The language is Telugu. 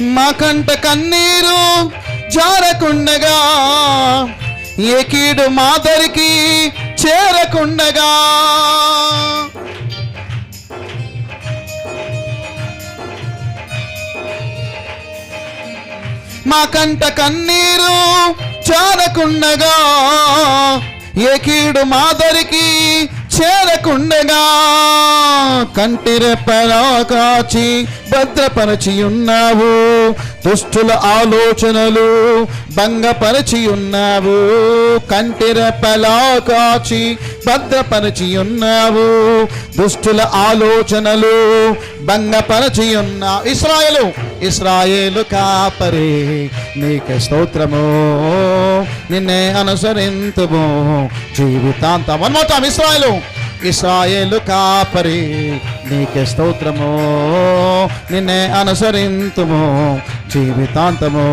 మా కంట కన్నీరు జారకుండగా, ఏ కీడు మాదరికి చేరకుండగా, మా కంట కన్నీరు జారకుండగా, ఏ కీడు మాదరికి చేరకుండగా, కంటి రెప్పలా కాచి భద్రపరచి ఉన్నావు, దుష్టుల ఆలోచనలు భంగపరచి ఉన్నావు. కంటి రెప్పలా కాచి భద్రపరచి ఉన్నావు, దుష్టుల ఆలోచనలు భంగపరచి ఉన్నావు. ఇశ్రాయేలు కాపరి నీకే స్తోత్రము, నిన్నే అనుసరింతుము జీవితాంతం. One more time. ఇశ్రాయేలు కాపరి నీకే స్తోత్రము, నిన్నే అనుసరింతుము జీవితాంతము.